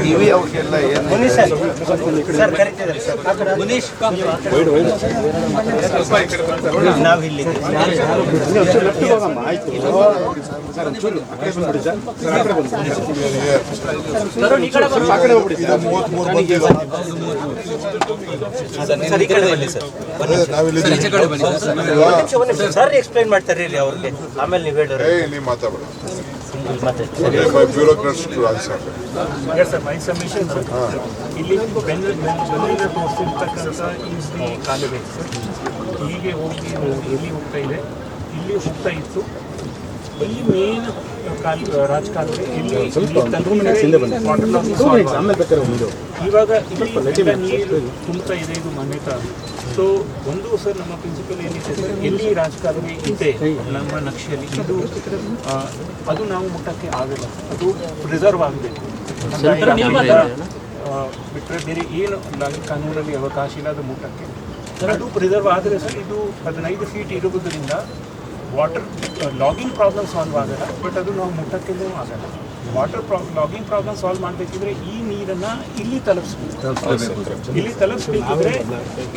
TV ಅವ್ರಿಗೆಲ್ಲ ನಾವು ಇಲ್ಲಿ ಸರ್ ಎಕ್ಸ್ಪ್ಲೈನ್ ಮಾಡ್ತಾರೆ ಅವ್ರಿಗೆ, ಆಮೇಲೆ ನೀವು ಹೇಳಿದ್ರೆ ಇಲ್ಲಿ ಬೆಂಗಳೂರಿಗೆ ತೋರಿಸಿರ್ತಕ್ಕಂಥ ಈ ಕಾಲುವೆ ಹೀಗೆ ಹೋಗಿ ಎಲ್ಲಿ ಹೋಗ್ತಾ ಇದೆ, ಇಲ್ಲಿ ಹೋಗ್ತಾ ಇತ್ತು. ಇಲ್ಲಿ ಮೇನ್ ರಾಜಕಾಲುವೆ ಇಲ್ಲಿ ಇವಾಗ ಇಲ್ಲಿ ನೀರು ತುಂಬ್ತಾ ಇದೆ, ಇದು ಮಾನ್ಯತಾ. ಸೊ ಒಂದು ಸರ್ ನಮ್ಮ ಪ್ರಿನ್ಸಿಪಲ್ ಏನಿದೆ ಸರ್, ಎಲ್ಲಿ ರಾಜಕಾಲುವೆ ಇದೆ ನಮ್ಮ ನಕ್ಷೆಯಲ್ಲಿ ಇದು ಅದು ನಾವು ಮುಟ್ಟಕ್ಕೆ ಆಗಲ್ಲ, ಅದು ಪ್ರಿಸರ್ವ್ ಆಗಬೇಕು. ಬಿಟ್ಟರೆ ಬೇರೆ ಏನು ಕಾನೂನಲ್ಲಿ ಅವಕಾಶ ಇಲ್ಲ ಅದು ಮುಟ್ಟಕ್ಕೆ. ಅದು ಪ್ರಿಸರ್ವ್ ಆದರೆ ಸರ್ ಇದು 15 ಫೀಟ್ ಇರುವುದರಿಂದ ವಾಟರ್ ಲಾಗಿಂಗ್ ಪ್ರಾಬ್ಲಮ್ ಸಾಲ್ವ್ ಆಗಲ್ಲ, ಬಟ್ ಅದು ನಾವು ಮುಟ್ಟಕ್ಕೆಲ್ಲೂ ಆಗಲ್ಲ. ಲಾಗಿಂಗ್ ಪ್ರಾಬ್ಲಮ್ ಸಾಲ್ವ್ ಮಾಡಬೇಕಿದ್ರೆ ಈ ನೀರನ್ನು ಇಲ್ಲಿ ತಲುಪಿಸ್ಬೇಕಿದ್ರೆ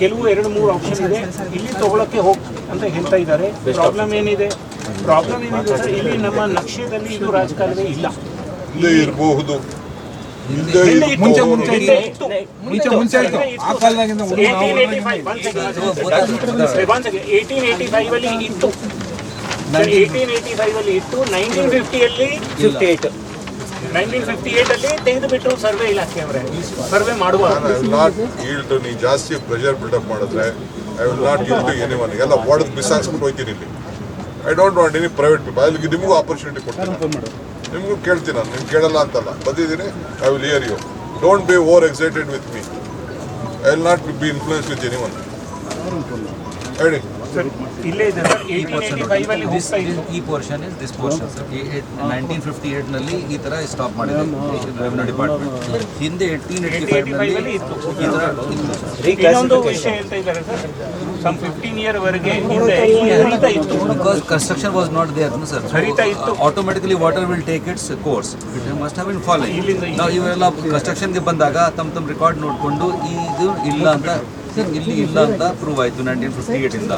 ಕೆಲವು 2-3 ಆಪ್ಷನ್ ಇದೆ. ಇಲ್ಲಿ ತಗೊಳಕ್ಕೆ ಅಂತ ಹೇಳ್ತಾ ಇದ್ದಾರೆ. ಪ್ರಾಬ್ಲಮ್ ಏನಿದೆ ಸರ್, ಇಲ್ಲಿ ನಮ್ಮ ನಕ್ಷೆದಲ್ಲಿ ಇದು ರಾಜಕಾಲುವೆ ಇಲ್ಲ. ಇರಬಹುದು, 1885 ಅಲ್ಲಿ ಇತ್ತು. 1885 ಅಲ್ಲಿ ಇತ್ತು. 1958 ಅಲ್ಲಿ ತೆಗೆದು ಬಿಟ್ಟು ಸರ್ವೆ ಇಲಾಖೆ ಅವರೇ ಸರ್ವೆ ಮಾಡುವ. ನೀ ಜಾಸ್ತಿ ಪ್ರೆಷರ್ ಬಿಲ್ಡಪ್ ಮಾಡಿದ್ರೆ I will not give to anyone. ಎಲ್ಲ ಹೊಡೆದು ಬಿಸಾಕ್ಸ್ಬಿಟ್ಟು ಹೋಗ್ತೀನಿ ಇಲ್ಲಿ. I don't want any private people. ಅಲ್ಲಿ ನಿಮಗೂ ಆಪರ್ಚುನಿಟಿ ಕೊಡ್ತೀನಿ, ನಿಮಗೂ ಕೇಳ್ತೀನಿ. ನಾನು ನಿಮ್ಗೆ ಕೇಳಲ್ಲ ಅಂತಲ್ಲ, ಬಂದಿದ್ದೀನಿ. I will hear you. Don't be over excited with me. I will not be influence with anyone. ಹೇಳಿ ಇಲ್ಲೇ ಇದೆ ಸರ್. 1885 ಅಲ್ಲಿ ಹೋಗ್ತಾ ಇತ್ತು. ಈ portion is this portion sir. 1958 ನಲ್ಲಿ ಈ ತರ ಸ್ಟಾಪ್ ಮಾಡಿದೆ ರೆವಿನ್ಯೂ ಡಿಪಾರ್ಟ್ಮೆಂಟ್. ಹಿಂದೆ 1885 ಅಲ್ಲಿ ಇತ್ತು. ಇನ್ನೊಂದು ವಿಷಯ ಹೇಳ್ತಾ ಇದ್ದಾರೆ ಸರ್, ಸಮ್ 15 ಇಯರ್ ವರೆಗೆ ಹಿಂದೆ ಹರಿತಾ ಇತ್ತು. Because construction was not there sir. ಹರಿತಾ ಇತ್ತು. Automatically water will take its course. It must have been following. ನಾವು ಇವೆಲ್ಲ ಕನ್ಸ್ಟ್ರಕ್ಷನ್ಗೆ ಬಂದಾಗ ತಮ್ಮ ರೆಕಾರ್ಡ್ ನೋಡಿಕೊಂಡು ಇದು ಇಲ್ಲ ಅಂತ ಇಲ್ಲಿ ಇಲ್ಲ ಅಂತ ಪ್ರೂವ್ ಆಯಿತು 1958 ಇಂದ.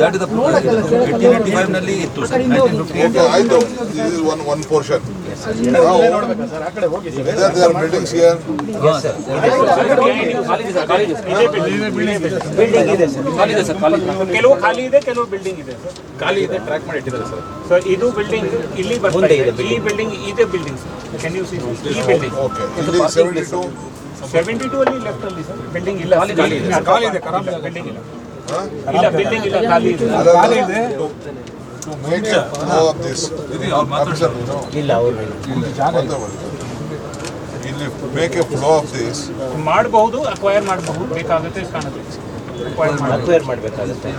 That is the prove. 1885 ನಲ್ಲಿ ಇತ್ತು ಸರ್. 1958 ಆಯ್ತು. This is one portion. Buildings here. Building ಇದೆ ಸರ್. ಕೆಲವು ಖಾಲಿ ಇದೆ, ಕೆಲವು ಬಿಲ್ಡಿಂಗ್ ಇದೆ ಸರ್. ಖಾಲಿ ಇದೆ, ಟ್ರ್ಯಾಕ್ ಮಾಡಿ ಇಟ್ಟಿದ್ದಾರೆ ಸರ್. ಸೊ ಇದು ಬಿಲ್ಡಿಂಗ್ ಇಲ್ಲಿ ಬರ್ತಾ ಇದೆ. ಈ ಬಿಲ್ಡಿಂಗ್ ಇದೆ building sir. Can U C ಈ ಬಿಲ್ಡಿಂಗ್? ಓಕೆ. ಇಲ್ಲಿ 72 ಅಲ್ಲಿ ಲೆಫ್ಟ್ ಅಲ್ಲಿ ಸರ್. ಬಿಲ್ಡಿಂಗ್ ಇಲ್ಲ, ಖಾಲಿ ಇದೆ. ಬಿಲ್ಡಿಂಗ್ ಇಲ್ಲ, ಇಲ್ಲ ಬಿಲ್ಡಿಂಗ್ ಇಲ್ಲ, ಖಾಲಿ ಇದೆ. ಇಲ್ಲ ಅವರು ಇಲ್ಲಿ make a flow of this ಮಾಡಬಹುದು, ಅಕ್ವೈರ್ ಮಾಡಬಹುದು, ಬೇಕಾಗುತ್ತೆ ಕಾಣುತ್ತೆ. ಅಕ್ವೈರ್ ಮಾಡಬೇಕಾಗುತ್ತೆ.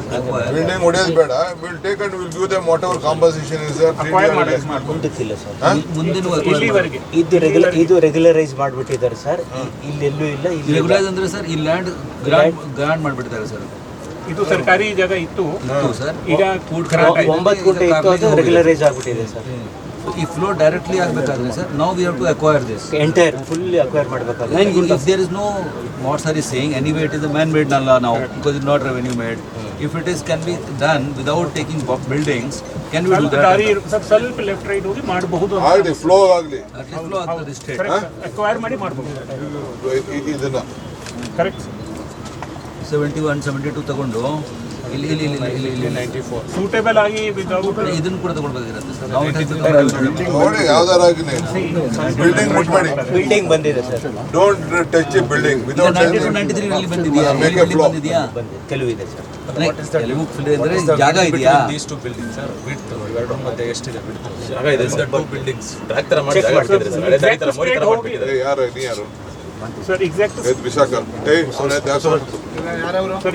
ಬಿಲ್ಡಿಂಗ್ ಹೊಡೆಯೋದು ಬೇಡ. Will take and will give them whatever compensation is there. ಮುಂದಕ್ಕಿಲ್ಲ ಸರ್. ಇಲ್ಲಿವರೆಗೆ ಇದು ರೆಗ್ಯುಲರೈಸ್ ಮಾಡಿಬಿಟ್ಟಿದ್ದಾರೆ ಸರ್. ಇಲ್ಲೆಲ್ಲೂ ಇಲ್ಲ. ರೆಗ್ಯುಲೈಸ್ ಅಂದ್ರೆ ಸರ್ ಈ ಲ್ಯಾಂಡ್ ಗ್ರಾಂಟ್ ಮಾಡಿಬಿಟ್ಟಿದ್ದಾರೆ ಸರ್. ಇದು ಸರ್ಕಾರಿ ಜಾಗ ಇತ್ತು ಸರ್. ಈಗ 9 ಕೋಟಿ ಇತ್ತು, ಅದು ರೆಗ್ಯುಲರೈಸ್ ಆಗಿಬಿಟ್ಟಿದೆ ಸರ್. ಈ ಫ್ಲೋ ಡೈರೆಕ್ಟ್ಲಿ ಆಗಬೇಕಾದ್ರೆ ಸರ್ ನಾವು we have to acquire this entire fully acquire ಮಾಡಬೇಕಾಗುತ್ತೆ. If there is no, what sir is saying, anyway it is a man-made nalla now because it's not revenue made. If it is can be done without taking buildings, can we do that? ದಾರಿ ಸ್ವಲ್ಪ left right ಹೋಗಿ ಮಾಡಬಹುದು. ಆಗಲಿ, flow ಆಗಲಿ, flow ಆಗ್ತದೆ state. Acquire ಮಾಡಿ ಮಾಡಬಹುದು. ಇದನ್ನ ಕರೆಕ್ಟ್. 71 72 ತಗೊಂಡು ಇಲ್ಲಿ 94 ಸೂಟೇಬಲ್ ಆಗಿ ಇದನ್ನು ಕೂಡ ತಗೊಳ್ಬೇಕಾಗಿರುತ್ತೆ ಸರ್. ನಾವು ನೋಡಿ ಯಾವ್ದಾರ ಆಗಲಿ, ಬಿಲ್ಡಿಂಗ್ ಮುಟ್ಬೇಡಿ. ಬಿಲ್ಡಿಂಗ್ ಬಂದಿದೆ sir. Don't touch A building without 93 ನಲ್ಲಿ ಬಂದಿದೆಯಾ? ಕೆಲವು ಇದೆ ಸರ್. ಕೆಲವು ಅಂದ್ರೆ ಜಾಗ ಇದೆಯಾ? these two buildings sir, width ಇವೆರಡರ ಮಧ್ಯೆ ಎಷ್ಟಿದೆ width? ಜಾಗ ಇದೆ ಸರ್. two buildings ಟ್ರ್ಯಾಕ್ ತರ ಮಾಡಿ ಜಾಗ ಮಾಡಿದ್ದಾರೆ ಸರ್. ಅದೇ ತರ ಮೋರಿ ತರ ಮಾಡಿದ್ದಾರೆ. ಯಾರು ನೀ ಯಾರು ಸರ್? ಎಕ್ಸಾಕ್ಟ್ ವಿಶಾಖ. ಅವನೇ ದಾಸ sir.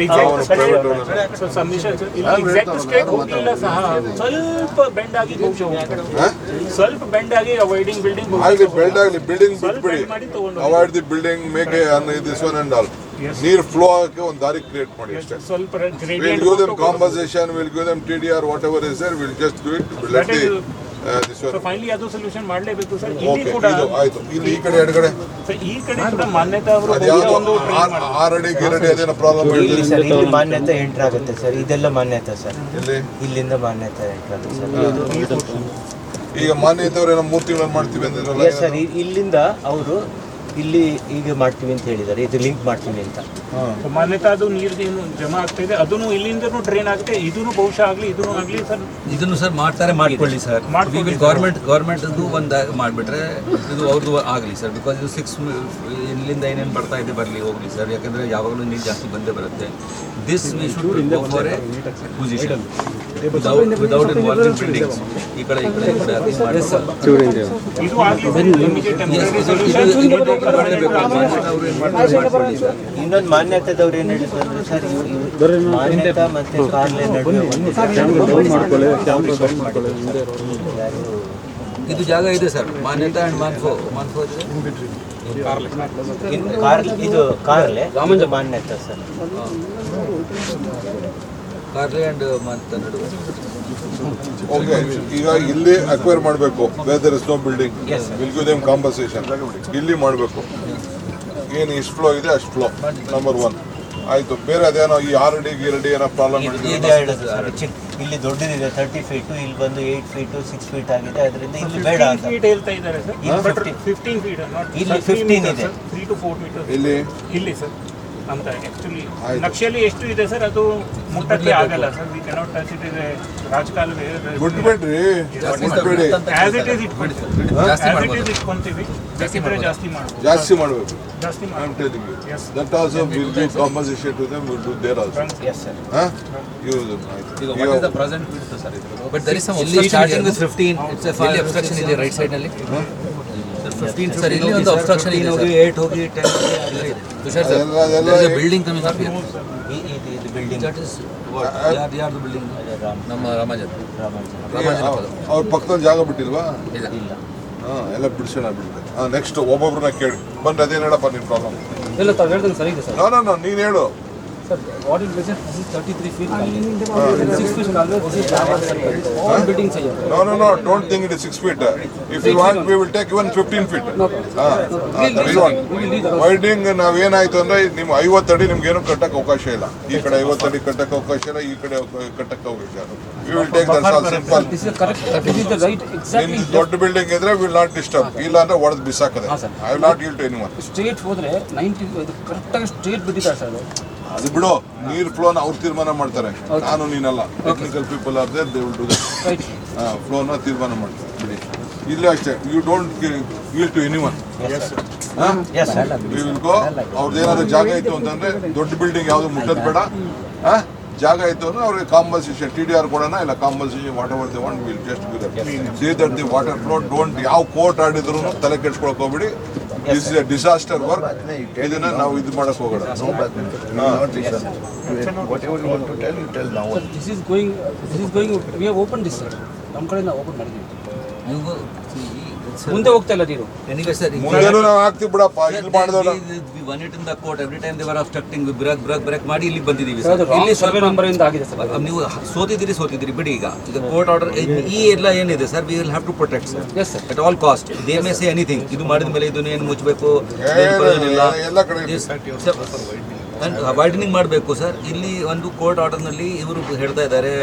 Exact sir submission sir. ಇಲ್ಲಿ ಎಕ್ಸಾಕ್ಟ್ ಸ್ಟ್ರೇಟ್ ಹೋಗಿಲ್ಲ ಸಹ, ಸ್ವಲ್ಪ ಬೆಂಡ್ ಆಗಿ ಸ್ವಲ್ಪ ಬೆಂಡ್ ಆಗಿ ಅವಾಯ್ಡಿಂಗ್ ಬಿಲ್ಡಿಂಗ್ ಆಗಲಿ, ಬೆಲ್ಡ್ ಆಗಲಿ, ಬಿಲ್ಡಿಂಗ್ ಬಿಟ್ಬಿಡಿ. Avoid the building, make A this one and all. Yes. ನೀರು ಫ್ಲೋ ಆಗಕ್ಕೆ ಒಂದು ದಾರಿ ಕ್ರಿಯೇಟ್ ಮಾಡಿ ಅಷ್ಟೇ. ಸ್ವಲ್ಪ We'll gradient give them compensation, we'll give them TDR, whatever is there, we'll just do it. Let the this so one. Finally ಅದು solution ಮಾಡಲೇಬೇಕು sir. ಇಲ್ಲಿ Okay, ಕೂಡ ಇದು ಆಯ್ತು. ಇಲ್ಲಿ ಈ ಕಡೆ ಎಡಗಡೆ ಸರ್ ಈ ಕಡೆ ಕೂಡ ಮಾನ್ಯತಾ ಅವರು ಅದ್ಯಾವುದೋ ಒಂದು train ಮಾಡಿದ್ರು. 6 ಅಡಿ ಗಿರಡಿ ಅದೇನೋ ಪ್ರಾಬ್ಲಮ್ ಇಲ್ಲಿ ಸರ್ ಇಲ್ಲಿ ಮಾನ್ಯತೆ ಎಂಟರ್ ಆಗುತ್ತೆ ಸರ್. ಇದೆಲ್ಲ ಮಾನ್ಯತೆ ಸರ್. ಇಲ್ಲಿ ಇಲ್ಲಿಂದ ಮಾನ್ಯತೆ ಎಂಟರ್ ಆಗುತ್ತೆ ಸರ್. ಈಗ ಮಾನ್ಯತೆಯವ್ರು ಏನೋ 3 ತಿಂಗಳಲ್ಲಿ ಮಾಡ್ತೀವಿ ಅಂದಿರಲ್ಲ. ಎಸ್ ಸರ್, ಇಲ್ಲಿಂದ ಅವರು ಇಲ್ಲಿ ಈಗ ಮಾಡ್ತೀವಿ ಅಂತ ಹೇಳಿದ್ದಾರೆ, ಇದು ಲಿಂಕ್ ಮಾಡ್ತೀವಿ ಅಂತ. ಸೊ ಮಾನ್ಯತಾ ಅದು ನೀರು ಏನು ಜಮಾ ಆಗ್ತಾ ಇದೆ, ಅದನ್ನು ಇಲ್ಲಿಂದನೂ ಡ್ರೈನ್ ಆಗುತ್ತೆ. ಇದನ್ನು ಬಹುಶಃ ಆಗಲಿ ಇದನ್ನು ಆಗಲಿ ಸರ್ ಇದನ್ನು ಸರ್ ಮಾಡ್ಕೊಳ್ಳಿ ಸರ್. ಗೌರ್ಮೆಂಟ್ ಒಂದು ಮಾಡಿಬಿಟ್ರೆ ಇದು ಅವ್ರದ್ದು ಆಗಲಿ ಸರ್. ಬಿಕಾಸ್ ಇದು 6 ಇಲ್ಲಿಂದ ಏನೇನು ಬರ್ತಾ ಇದೆ ಬರಲಿ ಹೋಗಲಿ ಸರ್. ಯಾಕಂದರೆ ಯಾವಾಗಲೂ ನೀರು ಜಾಸ್ತಿ ಬಂದೇ ಬರುತ್ತೆ. This we should go for A position without involving buildings. ಈ ಕಡೆ ಇದು ಆಗಲಿ ಇಮಿಡಿಯೇಟ್ ಟೆಂಪರರಿ ಸೊಲ್ಯೂಷನ್. ಇನ್ನೊಂದು ಮಾನ್ಯತೆದವ್ರು ಏನು ಹೇಳಿದ್ರು ಸರ್, ಮಾನ್ಯತಾ ಮತ್ತೆ ಕಾರ್ಲೆ ನಡುವೆ ಇದು ಜಾಗ ಇದೆ ಸರ್. ಮಾನ್ಯತಾ ಅಂಡ್ ಮಾನ್ಫೋ ಇದು ಕಾರ್ಲೆ ಮಾನ್ಯತಾ ಸರ್. ಕಾರ್ಲೆ ಅಂಡ್ ಮಾನ್ಯತಾ ನಡುವೆ. ಓಕೆ, ಈಗ ಇಲ್ಲಿ ಅಕ್ವೈರ್ ಮಾಡಬೇಕು. Where there is no building will give them compensation. ಇಲ್ಲಿ ಮಾಡಬೇಕು. ಏನು ಇಷ್ಟು ಫ್ಲೋ ಇದೆ ಅಷ್ಟು ಫ್ಲೋ, ನಂಬರ್ 1 ಆಯಿತು. ಬೇರೆ ಅದೇನೋ ಈ 6 ಅಡಿ ಗಿರಡಿ ಏನೋ ಪ್ರಾಬ್ಲಮ್ ಇದೆ ಹೇಳೋದು ಸರ್. ಇಲ್ಲಿ ದೊಡ್ಡದಿದೆ 30 ಫೀಟು, ಇಲ್ಲಿ ಬಂದು 8 ಫೀಟು 6 ಫೀಟ್ ಆಗಿದೆ. ಅದರಿಂದ ಇಲ್ಲಿ ಬೇಡ ಅಂತ ಫೀಟ್ ಹೇಳ್ತಾ ಇದ್ದಾರೆ ಸರ್. ಇಲ್ಲಿ 15 ಫೀಟ್ ಇಲ್ಲಿ 15 ಇದೆ. 3 to 4 ಮೀಟರ್ ಇಲ್ಲಿ ಸರ್ ಅಂತ. ಆಕ್ಚುಲಿ ನಕ್ಷೆಯಲ್ಲಿ ಎಷ್ಟು ಇದೆ ಸರ್ ಅದು ಮುಟ್ಟಕ್ಕೆ ಆಗಲ್ಲ sir. We cannot touch it. ಇದೆ ರಾಜಕಾಲುವೆ ಬಿಟ್ಬಿಡ್ರಿ, ಬಿಟ್ಬಿಡಿ. ಆಸ್ ಇಟ್ ಈಸ್ ಇಟ್ಕೊಂತೀವಿ. ಬೇಕಿದ್ರೆ ಜಾಸ್ತಿ ಮಾಡಬೇಕು. ಜಾಸ್ತಿ ಮಾಡಬೇಕು. ಜಾಸ್ತಿ I am telling you. Yes. That also will give compensation to them. Will do there also. Yes sir. ಈಗ what is the present width sir ಇದು? But there is some ಇಲ್ಲಿ obstruction starting here. with 15. It's a ಇಲ್ಲಿ obstruction ಇದೆ right side ನಲ್ಲಿ. 15 sir ಇಲ್ಲಿ ಒಂದು obstruction ಇದೆ ಹೋಗಿ ಸರ್. 8 ಹೋಗಿ 10 ಹೋಗಿ ತುಷಾರ್ ಸರ್, ಅದೆಲ್ಲ there is a building coming up here. ಇದು ಬಿಲ್ಡಿಂಗ್ That is what? ಯಾರ್ದು ಬಿಲ್ಡಿಂಗ್? ನಮ್ಮ ರಾಮಾಜನ್ ಅವ್ರ ಪಕ್ಕದಲ್ಲಿ ಜಾಗ ಬಿಟ್ಟಿಲ್ವಾ? ಇಲ್ಲ. ಇಲ್ಲ. ಎಲ್ಲ ಬಿಡಿಸೋಣ ಬಿಡ್ತಾರೆ. ನೆಕ್ಸ್ಟ್ ಒಬ್ಬೊಬ್ರನ್ನ ಕೇಳಿ ಬಂದ್ರೆ ಅದೇನು ಹೇಳಪ್ಪ ನಿನ್ನ ಪ್ರಾಬ್ಲಮ್. ಇಲ್ಲ ತಾವು ಹೇಳ್ದಂಗೆ ಸರಿ ಇದೆ ಸರ್. ನೋ ನೀನು ಹೇಳು. Sir what is measure this is 33 feet 6 feet ಕಾಲುವೆ this is all buildings are No, don't think it is 6 feet. If you want, we will take even 15 feet. Widening ನಾವೇನಾಯ್ತು ಅಂದ್ರೆ ನೀವು 50 ಅಡಿ ನಿಮ್ಗೆ ಏನು ಕಟ್ಟಕ್ಕೆ ಅವಕಾಶ ಇಲ್ಲ. ಈ ಕಡೆ 50 ಅಡಿ ಕಟ್ಟಕ್ಕೆ ಅವಕಾಶ ಇಲ್ಲ, ಈ ಕಡೆ ಕಟ್ಟಕ್ಕೆ ಅವಕಾಶ ಇಲ್ಲ. We will take that all simple. this is correct. This is the right exactly. ದೊಡ್ಡ ಬಿಲ್ಡಿಂಗ್ ಇದ್ರೆ ವಿಲ್ ನಾಟ್ ಡಿಸ್ಟರ್ಬ್. ಇಲ್ಲ ಅಂದ್ರೆ ಒಡೆದು ಬಿಸಾಕದೆ. I will not yield to anyone. Straight ಹೋದ್ರೆ 90 ಕರೆಕ್ಟ್ ಆಗಿ ಸ್ಟ್ರೇಟ್ ಬಿಟ್ಟಿದ್ದಾರೆ ಸರ್. ಅದು ಬಿಡು, ನೀರ್ ಫ್ಲೋನ ಅವ್ರು ತೀರ್ಮಾನ ಮಾಡ್ತಾರೆ. ನಾನು ನೀನಲ್ಲ. Technical people are there, they will do that. Right. ಫ್ಲೋನ ತೀರ್ಮಾನ ಮಾಡ್ತಾರೆ. ಬಿಡಿ, ಇಲ್ಲೇ ಅಷ್ಟೇ. You don't yield to anyone. Yes sir. We will go. ಅವ್ರದ್ದು ಏನಾದ್ರು ಜಾಗ ಇತ್ತು ಅಂತಂದ್ರೆ ದೊಡ್ಡ ಬಿಲ್ಡಿಂಗ್ ಯಾವುದು ಮುಟ್ಟೋದು ಬೇಡ. ಜಾಗ ಇತ್ತು ಅಂದ್ರೆ ಅವ್ರಿಗೆ ಕಾಂಪನ್ಸೇಷನ್ TDR ಕೊಡೋಣ, ಇಲ್ಲ compensation what ever they want will just give that. See that the water flow don't ಯಾವ ಕೋರ್ಟ್ ಆಡಿದ್ರು ತಲೆ ಕೆಡ್ಸ್ಕೊಳಕ್ ಹೋಗ್ಬಿಡಿ. This is A disaster work. ಇದನ್ನ ನಾವು ಇದು ಮಾಡಕ್ ಹೋಗೋಣ. Whatever you want to tell, you tell now. Sir, this is going we have opened this sir. ನಮ್ಮ ಕಡೆ ನಾವು ಓಪನ್ ಮಾಡಿದ್ದೀವಿ. ನೀವು ಮುಂದೆ ಹೋಗ್ತಾ ಇಲ್ಲ ನೀರು. ಎನಿವೆ ಸರ್, ಮುಂದೆನೂ ನಾವು ಹಾಕ್ತಿವಿ ಬಿಡಪ್ಪ. ಇಲ್ಲಿ ಮಾಡಿದವಲ್ಲ. we won it in the court. Every time they were obstructing, we break ಮಾಡಿ ಇಲ್ಲಿ ಬಂದಿದ್ದೀವಿ ಸರ್ ಸರ್. ಇಲ್ಲಿ ಸರ್ವೆ ನಂಬರ್ ಇಂದ ಆಗಿದೆ ಸರ್. ನೀವು ಸೋತಿದ್ದೀರಿ ಬಿಡಿ. ಈಗ ಕೋರ್ಟ್ ಆರ್ಡರ್ ಈ ಎಲ್ಲ ಏನಿದೆ sir, we will have to protect sir Yes sir. at all cost. They may say anything. ಇದು ಮಾಡಿದ ಮೇಲೆ ಇದನ್ನು ಏನು ಮುಚ್ಚಬೇಕು, ಎಲ್ಲ ಕಡೆ ವೈಡನಿಂಗ್ ಮಾಡಬೇಕು ಸರ್. ಇಲ್ಲಿ ಒಂದು ಕೋರ್ಟ್ ಆರ್ಡರ್ನಲ್ಲಿ ಇವರು ಹೇಳ್ತಾ ಇದ್ದಾರೆ,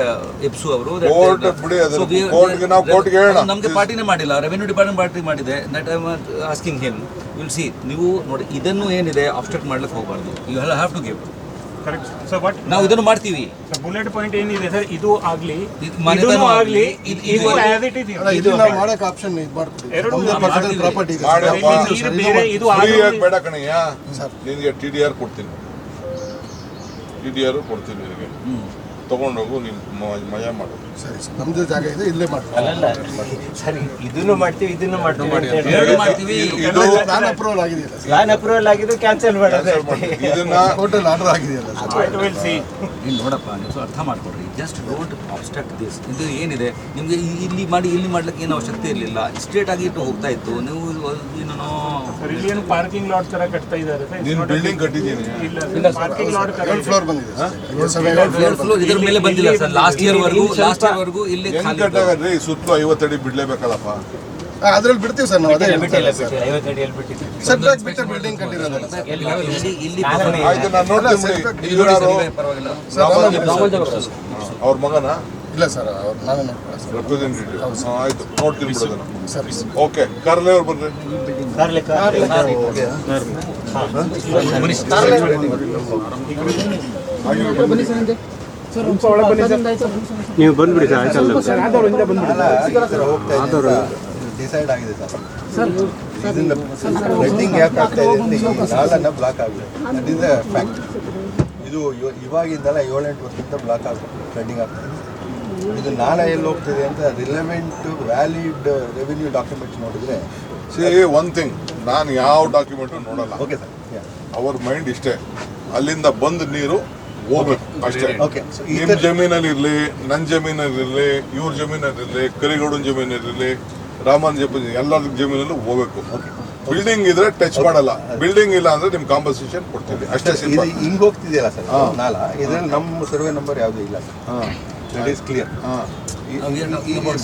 ಎಪ್ಸು ಅವರು, ಕೋರ್ಟ್ ಬಿಡಿ, ಅದನ್ನ ಕೋರ್ಟ್ಗೆ ನಾವು ಕೋರ್ಟ್ಗೆ ಹೇಳೋಣ. ನಮಗೆ ಪಾರ್ಟಿನೇ ಮಾಡಿಲ್ಲ, ರೆವೆನ್ಯೂ ಡಿಪಾರ್ಟ್ಮೆಂಟ್ ಪಾರ್ಟಿ ಮಾಡಿದೆ. That I am asking him. Will see. ನೀವು ನೋಡಿ, ಇದನ್ನು ಏನಿದೆ ಅಬ್ಸ್ಟ್ರಕ್ಟ್ ಮಾಡ್ಲಿಕ್ಕೆ ಹೋಗಬಾರ್ದು. You have to give. Correct. So but ನಾವು ಇದನ್ನು ಮಾಡ್ತೀವಿ. ಬುಲೆಟ್ ಪಾಯಿಂಟ್ ಏನಿದೆ ಸರ್, ಇದು ಆಗ್ಲಿ ಮಾನ್ಯತಾನೂ ಇದೂ ಆಗ್ಲಿ, ಇದು ಇದು ಆಸ್ ಇಟ್ ಇಸ್. ಇದು ನಾವು ಮಾಡಕ್ಕೆ ಆಪ್ಷನ್ ಇದು ಮಾಡ್ತೀವಿ. ಎರಡು ಪಕ್ಕದಲ್ಲಿ ಪ್ರಾಪರ್ಟಿ ಇದೆ. ಮಾಡಪ್ಪ. ನೀರು ಬೇರೆ, ಇದು ಫ್ರೀ ಆಗಲಿ. ಆಗಿ ಬೇಡ ಕಣಯ್ಯ. ನಿನಗೆ TDR ಕೊಡ್ತೀನಿ. TDR ಕೊಡ್ತೀನಿ ನಿನಗೆ. ತೊಗೊಂಡೋಗು ನೀನು ಮಜಾ ಮಾಡು. ಸರಿ ಸರ್, ನಮ್ದು ಜಾಗ ಇದೆ, ಇಲ್ಲೇ ಮಾಡ್ತೀವಿ. ಅಲ್ಲಲ್ಲ ಸರಿ, ಇದನ್ನು ಮಾಡ್ತೀವಿ ಇದನ್ನು ಮಾಡ್ತೀವಿ ಅಂತ ಹೇಳಿ ಎರಡು ಮಾಡ್ತೀವಿ. ಇದು ಪ್ಲಾನ್ ಅಪ್ರೂವಲ್ ಆಗಿದೆಯಲ್ಲ ಸರ್, ಪ್ಲಾನ್ ಅಪ್ರೂವಲ್ ಆಗಿದ್ದು ಕ್ಯಾನ್ಸಲ್ ಮಾಡೋದು cancel ಮಾಡಿ. ಇದನ್ನ ಹೋಟೆಲ್ ಆರ್ಡರ್ ಆಗಿದೆಯಲ್ಲ ಸರ್. ನೀನು ನೋಡಪ್ಪ, ನೀವು ಅರ್ಥ ಮಾಡ್ಕೊಡ್ರಿ, ಜಸ್ಟ್ ಡೋಂಟ್ ಅಬ್ಸ್ಟ್ರಾಕ್ಟ್ ದಿಸ್. ಇದು ಏನಿದೆ ನಿಮಗೆ ಇಲ್ಲಿ ಮಾಡಿ ಇಲ್ಲಿ ಮಾಡ್ಲಿಕ್ಕೆ ಏನು ಅವಶ್ಯಕತೆ ಇರಲಿಲ್ಲ, ಸ್ಟ್ರೇಟ್ ಆಗಿ ಇಟ್ಟು ಹೋಗ್ತಾ ಇತ್ತು. ನೀವು ಏನೋ ಸರ್ ಇಲ್ಲಿ ಏನು ಪಾರ್ಕಿಂಗ್ ಲಾಟ್ ತರ ಕಟ್ತಾ ಇದ್ದಾರೆ ಸರ್? ನೀನು ಬಿಲ್ಡಿಂಗ್ ಕಟ್ಟಿದ್ದೀನಿ. ಇಲ್ಲ ಪಾರ್ಕಿಂಗ್ ಲಾಟ್ ತರ 2 ಫ್ಲೋರ್ ಬಂದಿದೆ ಸರ್. ಫೇರ್ ಫ್ಲೋ ಇದ್ರ ಮೇಲೆ ಬಂದಿಲ್ಲ ಸರ್. ಲಾಸ್ಟ್ ಇಯರ್ ವರೆಗೂ ಇಲ್ಲಿ ಹೆಂಗ್ ಖಾಲಿ ಕಟ್ಟಾಗದ್ರಿ? ಸುತ್ತಲೂ 50 ಅಡಿ ಬಿಡ್ಲೇಬೇಕಲ್ಲಪ್ಪ. ಅದ್ರಲ್ಲಿ ಬಿಡ್ತೀವಿ ಸರ್ ನಾವು. ಅದೇ ಬಿಟ್ಟಿಲ್ಲ 50 ಅಡಿಯಲ್ಲಿ ಬಿಟ್ಟಿದ್ದೀವಿ. ಸೆಟ್ ಬ್ಯಾಕ್ ಬಿಟ್ಟು ಬಿಲ್ಡಿಂಗ್ ಕಟ್ಟಿರೋದಲ್ಲ ಸರ್. ಇಲ್ಲಿ ಆಯ್ತು, ನಾನು ನೋಡ್ತೀನಿ. ಇದು ಯಾರು? ಪರವಾಗಿಲ್ಲ. ಅವ್ರ ಮಗನ ಇಲ್ಲ ಸರ್, ನಾವೇ ನೋಡ್ಕೊಳ್ಳೋಣ ಸರ್. ರೆಪ್ರೆಸೆಂಟೇಟಿವ್. ಆಯ್ತು, ನೋಡ್ತೀನಿ ಬಿಡೋದನ್ನ. ಸರಿ ಸರ್. ಓಕೆ, ಕಾರ್ಲೆ ಅವ್ರು ಬರ್ರಿ. ಕಾರ್ಲೆ ನೀವು ಬಂದ್ಬಿಡಿ ಸರ್, ಆಯ್ತಲ್ಲ ಸರ್, ಆದವರಿಂದ ಬಂದ್ಬಿಡಿ. ಡಿಸೈಡ್ ಆಗಿದೆ ಸರ್. ಇದನ್ನ ಲೆಟ್ಟಿಂಗ್ ಯಾಕೆ ಆಗ್ತಾ ಇದೆ ಅಂತ ಈ ನಾಲನ್ನ ಬ್ಲಾಕ್ ಆಗಿದೆ. That is a fact. ಇದು ಇವಾಗಿಂದಲ್ಲ 7-8 ವರ್ಷದಿಂದ ಬ್ಲಾಕ್ ಆಗುತ್ತೆ, ಫ್ಲಡ್ಡಿಂಗ್ ಆಗ್ತಾ ಇದೆ. ಇದು ನಾಲ ಎಲ್ಲಿ ಹೋಗ್ತಿದೆ ಅಂತ ರಿಲೆವೆಂಟ್ ವ್ಯಾಲಿಡ್ ರೆವಿನ್ಯೂ ಡಾಕ್ಯುಮೆಂಟ್ಸ್ ನೋಡಿದ್ರೆ ಒನ್ ಥಿಂಗ್, ನಾನು ಯಾವ ಡಾಕ್ಯುಮೆಂಟ್ ನೋಡಲ್ಲ. Okay sir. ಅವ್ರ ಮೈಂಡ್ ಇಷ್ಟೇ, ಅಲ್ಲಿಂದ ಬಂದ ನೀರು ಹೋಗ್ಬೇಕು ಅಷ್ಟೇ. ಓಕೆ, ನಿಮ್ ಜಮೀನಲ್ಲಿ ಇರ್ಲಿ, ನನ್ನ ಜಮೀನಲ್ಲಿ ಇರ್ಲಿ, ಇವ್ರ ಜಮೀನಲ್ಲಿ ಇರ್ಲಿ, ಕರಿಗೌಡನ ಜಮೀನಲ್ಲಿ ಇರ್ಲಿ, ರಾಮನ್ ಜಮೀನು, ಎಲ್ಲರ ಜಮೀನಲ್ಲೂ ಹೋಗ್ಬೇಕು. ಬಿಲ್ಡಿಂಗ್ ಇದ್ರೆ ಟಚ್ ಮಾಡಲ್ಲ, ಬಿಲ್ಡಿಂಗ್ ಇಲ್ಲ ಅಂದ್ರೆ ನಿಮ್ ಕಾಂಪನ್ಸೇಷನ್ ಕೊಡ್ತೀವಿ ಅಷ್ಟೇ. ಇದು ಹಿಂಗೆ ಹೋಗ್ತಿದೆಯಲ್ಲ ಸರ್ ನಾಲ, ಇದರಲ್ಲಿ ನಮ್ಮ ಸರ್ವೆ ನಂಬರ್ ಯಾವುದೂ ಇಲ್ಲ sir. It is clear.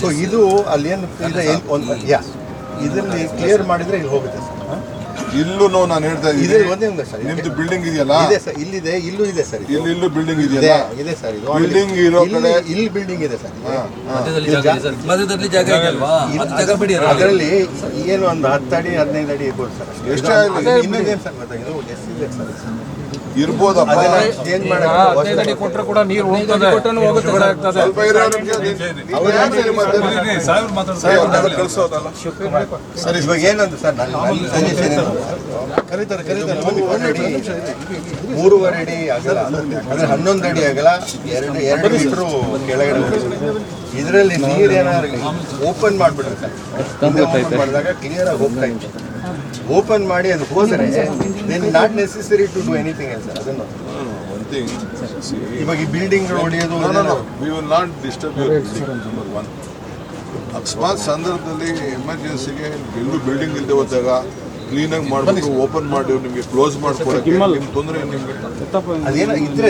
So ಇದು ಅಲ್ಲಿ ಏನು ಇದರಲ್ಲಿ ಕ್ಲಿಯರ್ ಮಾಡಿದ್ರೆ ಇಲ್ಲಿ ಹೋಗುತ್ತೆ ಸರ್. ಇಲ್ಲೂ ನಾನು ಹೇಳ್ತಾ ಇದೆ ಇದ್ದೀನಿ, ಒಂದೇ ಒಂದು ಸರ್. ನಿಮ್ದು ಬಿಲ್ಡಿಂಗ್ ಇದೆಯಲ್ಲ, ಇದೆ ಸರ್, ಇಲ್ಲಿದೆ, ಇಲ್ಲೂ ಇದೆ ಸರ್. ಇಲ್ಲೂ ಬಿಲ್ಡಿಂಗ್ ಇದೆಯಲ್ಲ, ಇದೆ ಸರ್. ಇದು ಬಿಲ್ಡಿಂಗ್ ಇರೋ ಕಡೆ ಇಲ್ಲಿ ಬಿಲ್ಡಿಂಗ್ ಇದೆ ಸರ್. ಮಧ್ಯದಲ್ಲಿ ಜಾಗ ಇದೆ ಸರ್. ಮಧ್ಯದಲ್ಲಿ ಜಾಗ ಇದೆ ಅಲ್ವಾ? ಅದು ಜಾಗ ಬಿಡಿ. ಅದರಲ್ಲಿ ಏನು ಒಂದು 10 ಅಡಿ 15 ಅಡಿ ಇರ್ಬೋದು ಸರ್. ಎಷ್ಟೇ ಆಗಲಿ ಇನ್ನೊಂದೇನು ಸರ್ ಗೊತ್ತಾ, ಇದು ಎಸ್ ಇದೆ ಸರ್. ಇರ್ಬೋದಪ್ಪ. ಚೇಂಜ್ 15 ಅಡಿ ಕೊಟ್ಟರೆ ಕೂಡ ನೀರು ಹೋಗ್ತದೆ, ಹೋಗುತ್ತೆ ಕೂಡ ಆಗ್ತದೆ. ಸ್ವಲ್ಪ ಇರೋ ನಿಮಿಷ ಕಳ್ಸೋದಲ್ಲ. ಸರ್ ಇವಾಗ ಏನಂದ್ರೆ ಸರ್ ನನ್ನ ಸಜೆಷನ್ ಏನು, ಕರೀತಾರೆ 3.5 ಅಡಿ ಅಗಲ, ಅಂದ್ರೆ 11 ಅಡಿ ಅಗಲ, 2 ಮೀಟ್ರು ಕೆಳಗಡೆ ಹೋಗುತ್ತೆ. ಇದರಲ್ಲಿ ನೀರು ಏನಾದ್ರು ಓಪನ್ ಮಾಡಿಬಿಟ್ರೆ ಸರ್, ಓಪನ್ ಮಾಡಿದಾಗ ಕ್ಲಿಯರ್ ಆಗಿ ಹೋಗ್ತಾ ಇತ್ತು. ಓಪನ್ ಮಾಡಿ ಅದು ಹೋದರೆ then not necessary to do anything else sir. ಅದನ್ನು ಒನ್ ಥಿಂಗ್, ಇವಾಗ ಈ ಬಿಲ್ಡಿಂಗ್ ಹೊಡೆಯೋದು we will not disturb your building. Number 1, ಅಕಸ್ಮಾತ್ ಸಂದರ್ಭದಲ್ಲಿ ಎಮರ್ಜೆನ್ಸಿಗೆ ಎಲ್ಲೂ ಬಿಲ್ಡಿಂಗ್ ಇಲ್ಲದೆ ಹೋದಾಗ ಕ್ಲೀನಾಗಿ ಮಾಡ್ಬಿಟ್ಟು ಓಪನ್ ಮಾಡಿ ನಿಮಗೆ ಕ್ಲೋಸ್ ಮಾಡ್ಕೊಡಕ್ಕೆ ನಿಮ್ ತೊಂದರೆ ನಿಮಗೆ ಅದೇನೋ ಇದ್ರೆ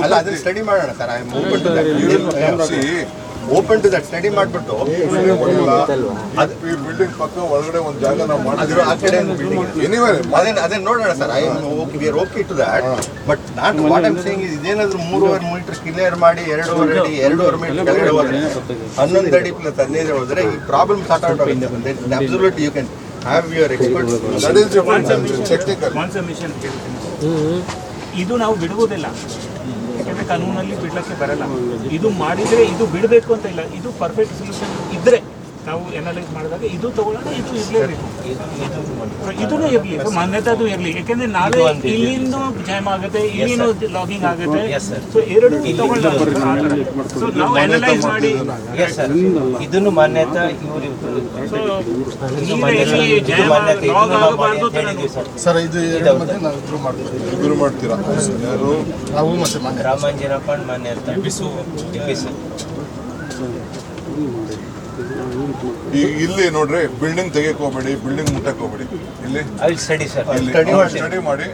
ಅಲ್ಲ, ಅದನ್ನ ಸ್ಟಡಿ ಮಾಡೋಣ sir. I am open to that. Open to that study ಮಾಡಿಬಿಟ್ಟು ಈ ಬಿಲ್ಡಿಂಗ್ ಪಕ್ಕ ಒಳಗಡೆ ಒಂದು ಜಾಗ ನಾವು ಅದ್ರ ಆ ಕಡೆ ಮಾಡಿದ್ವಿ. ಅದನ್ನ ನೋಡೋಣ sir. I am okay to that. But not what I am saying is ಇದೇನಾದ್ರೂ 3.5 ಮೀಟರ್ ಕ್ಲಿಯರ್ ಮಾಡಿ 2.5 ಅಡಿ 2.5 ಮೀಟರ್ ಕೆಳಗಡೆ ಹೋದ್ರೆ 11 ಅಡಿ ಪ್ಲಸ್ 15 ಹೋದ್ರೆ ಈ ಪ್ರಾಬ್ಲಮ್ ಸಾರ್ಟ್ ಔಟ್ ಆಗುತ್ತೆ. Absolutely you can have your experts. That is technical. Conservation ಇದು ನಾವು ಬಿಡುವುದಿಲ್ಲ, ಯಾಕಂದ್ರೆ ಕಾನೂನಲ್ಲಿ ಬಿಡ್ಲಿಕ್ಕೆ ಬರಲ್ಲ. ಇದು ಮಾಡಿದ್ರೆ ಇದು ಬಿಡಬೇಕು ಅಂತ ಇಲ್ಲ, ಇದು ಪರ್ಫೆಕ್ಟ್ ಸೊಲ್ಯೂಷನ್ ಇದ್ರೆ ನಾವು ಎನಲೈಸ್ ಮಾಡಿದಾಗ ಇದು ತಗೊಳ್ಳೋಣ, ಇದು ಇರಲೇಬೇಕು, ಇದೂ ಇರಲಿ, ಮಾನ್ಯತೆ ಅದು ಇರಲಿ. ಯಾಕೆಂದ್ರೆ ನಾಳೆ ಇಲ್ಲಿಂದ ಜಾಮ್ ಆಗುತ್ತೆ, ಇಲ್ಲಿನೂ ಲಾಗಿಂಗ್ ಆಗುತ್ತೆ. ಸೊ ಎರಡು ತಗೊಳ್ಳೋಣ. ಸೊ ನಾವು ಅನಲೈಸ್ ಮಾಡಿ ಇದನ್ನು ಮಾನ್ಯತೆ ಸರ್ ಇದು ಎರಡು ಮತ್ತೆ ನಾವು ಇಂಪ್ರೂವ್ ಮಾಡ್ತೀವಿ. ಇಬ್ರು ಮಾಡ್ತೀರಾ? ಯಾರು? ನಾವು ಮತ್ತೆ ಮಾನ್ಯ ರಾಮಾಂಜನಪ್ಪ ಮಾನ್ಯ ಅಂತ ಇಲ್ಲಿ ನೋಡ್ರಿ, ಬಿಲ್ಡಿಂಗ್ ತೆಗಿಯಕ್ ಹೋಗ್ಬೇಡಿ, ಬಿಲ್ಡಿಂಗ್ ಮುಟ್ಟಕ್ ಹೋಗ್ಬೇಡಿ. ಇಲ್ಲಿ ಸ್ಟಡಿ ಸರ್, ಸ್ಟಡಿ ಮಾಡಿ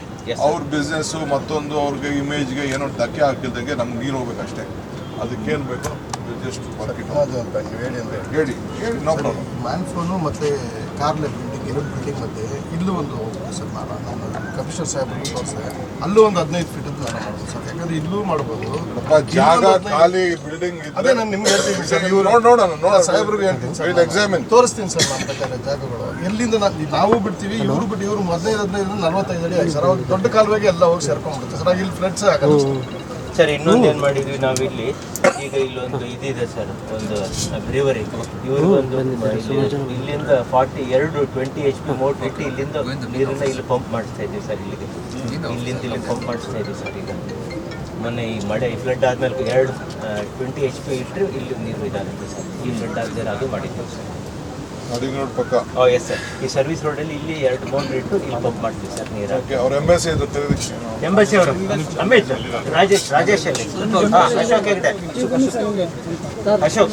ಅವ್ರ ಬಿಸ್ನೆಸ್ ಮತ್ತೊಂದು ಅವ್ರಿಗೆ ಇಮೇಜ್ಗೆ ಏನೋ ಧಕ್ಕೆ ಹಾಕಿದಂಗೆ ನಮ್ಗೆ ನೀರು ಹೋಗ್ಬೇಕಷ್ಟೇ. ಅದಕ್ಕೇನು ಬೇಕೋ ಜಸ್ಟ್ ಹೇಳಿ ನೋ ಪ್ರಾಬ್ಲಮ್. ಮ್ಯಾನ್ಫೋನು ಮತ್ತು ಕಾರ್ಲೆ ಬಿಲ್ಡಿಂಗ್, 2 ಬಿಲ್ಡಿಂಗ್ ಮಧ್ಯೆ ಇಲ್ಲೂ ಒಂದು ಸರ್ ನಾನು ಕಮಿಷನರ್ ಸಾಹೇಬ್ರಿಗೆ ತೋರಿಸಿದೆ. ಅಲ್ಲೂ ಒಂದು 15 ಫೀಟದ್ದು ನಾನು ಮಾಡ್ಬೋದು ಸರ್. ಯಾಕಂದ್ರೆ ಇಲ್ಲೂ ಮಾಡ್ಬೋದು. ಜಾಗ ಖಾಲಿ ಬಿಲ್ಡಿಂಗ್ ಅದೇ ನಾನು ನಿಮ್ಗೆ ಹೇಳ್ತೀನಿ ಸರ್. ಇವ್ರು ನೋಡೋಣ ಸಾಹೇಬ್ರಿಗೆ ಹೇಳ್ತೀನಿ ಸರ್, ಎಕ್ಸಾಮಿನ್ ತೋರಿಸ್ತೀನಿ ಸರ್. ನಮ್ಮ ಬೇಕಾದ್ರೆ ಜಾಗಗಳು ಎಲ್ಲಿಂದ ನಾವು ಬಿಡ್ತೀವಿ, ಇವರು ಬಿಟ್ಟು ಇವರು 15 45 ಅಡಿ ಆಗಿ ಸರ್. ಅವಾಗ ದೊಡ್ಡ ಕಾಲುವೆಗೆ ಎಲ್ಲ ಹೋಗಿ ಸೇರ್ಕೊಂಡ್ಬಿಡುತ್ತೆ ಸರ್. ಇಲ್ಲಿ ಫ್ಲಡ್ಸ್ ಆಗಲ್ಲ ಸರ್. ಇನ್ನೊಂದು ಏನು ಮಾಡಿದ್ವಿ ನಾವಿಲ್ಲಿ, ಈಗ ಇಲ್ಲೊಂದು ಇದಿದೆ ಸರ್, ಒಂದು ಬ್ರೀವರಿ. ಇವರು ಒಂದು ಇಲ್ಲಿಂದ 20 HP ಮೋಟ್ ಬಿಟ್ಟು ಇಲ್ಲಿಂದ ನೀರನ್ನ ಇಲ್ಲಿ ಪಂಪ್ ಮಾಡಿಸ್ತಾ ಇದ್ದೀವಿ ಸರ್. ಇಲ್ಲಿಗೆ ಇಲ್ಲಿಂದ ಇಲ್ಲಿ ಪಂಪ್ ಮಾಡಿಸ್ತಾ ಇದ್ದೀವಿ ಸರ್. ಈಗ ಮೊನ್ನೆ ಈ ಮಳೆ ಈ ಫ್ಲಡ್ ಆದ್ಮೇಲೆ 20 HP ಇಟ್ಟರೆ ಇಲ್ಲಿ ನೀರು ಇದಾಗುತ್ತೆ ಸರ್. ಈ ಫ್ಲಡ್ ಆಗದೆ ಅದು ಮಾಡಿದ್ದೀವಿ ಸರ್. ನಡಿನೋಡ್ ಪಕ್ಕ. Yes sir. ಈ ಸರ್ವಿಸ್ ರೋಡಲ್ಲಿ ಇಲ್ಲಿ 2 ಮೋಟ್ರ್ ಇಟ್ಟು ಇಲ್ಲಿ ಪಂಪ್ ಮಾಡ್ತೀವಿ ಸರ್ ನೀರು. ಓಕೆ, ಅವ್ರ ಎಂಬಸಿ ಇದು ಎಂಬಸಿ ಅವರು ಅಮಿತ್ ರಾಜೇಶ್ ಅಲ್ಲಿ Ashok Hegde Ashok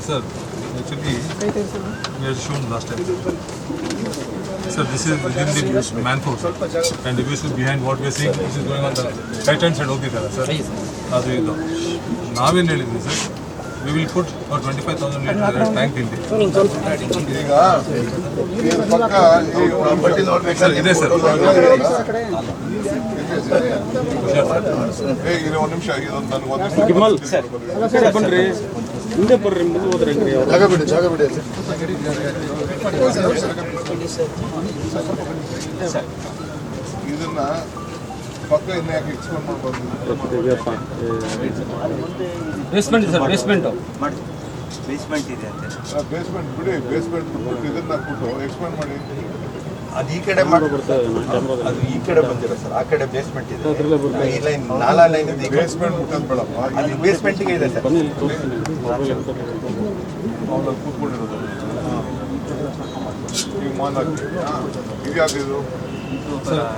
Sir, actually, we had shown last time. Sir, this is within the manforce, and if you see behind what we are seeing, this is going on the right hand side of the car, sir. ಅದು ಇದು ನಾವೇನು ಹೇಳಿದ್ವಿ sir, we will put our 25,000 liter tank in there. ಈಗ ಇದ್ರ ಪಕ್ಕ sir ಇದೆ sir. ಇದು ಒಂದು ನಿಮಿಷ, ಇದೊಂದು ನನಗೆ ಒಂದು ಜಾಗ ಬಿಡಿ ಇದನ್ನ ಪಕ್ಕ ಇನ್ನು ಯಾಕೆ ಎಕ್ಸ್ಪ್ಲೇನ್ ಮಾಡ್ಬೋದು? ಬೇಸ್ಮೆಂಟ್ ಸರ್, ಬೇಸ್ಮೆಂಟ್ ಇದೆ ಅಂತೆ. ಬೇಸ್ಮೆಂಟ್ ಬಿಡಿ, ಬೇಸ್ಮೆಂಟ್ ಇದನ್ನ ಹಾಕ್ಬಿಟ್ಟು ಎಕ್ಸ್ಪ್ಲೇನ್ ಮಾಡಿ. ಅದು ಈ ಕಡೆ ಅದು ಈ ಕಡೆ ಬಂದಿರೋ ಸರ್, ಆ ಕಡೆ ಬೇಸ್ಮೆಂಟ್ ಇದೆ. ಈ ಲೈನ್ 4 ಲೈನ್ ಇದೆ. ಬೇಸ್ಮೆಂಟ್ ಮುಟ್ಟೋದು ಬೇಡಪ್ಪ, ಅದು ಬೇಸ್ಮೆಂಟ್ಗೆ ಇದೆ ಸರ್. ಅವ್ರಲ್ಲಿ ಕೂತ್ಕೊಂಡಿರೋದು ಈಗ ಮಾಲ್ ಹಾಕಿ. ಇದು ಯಾವ್ದಿದು?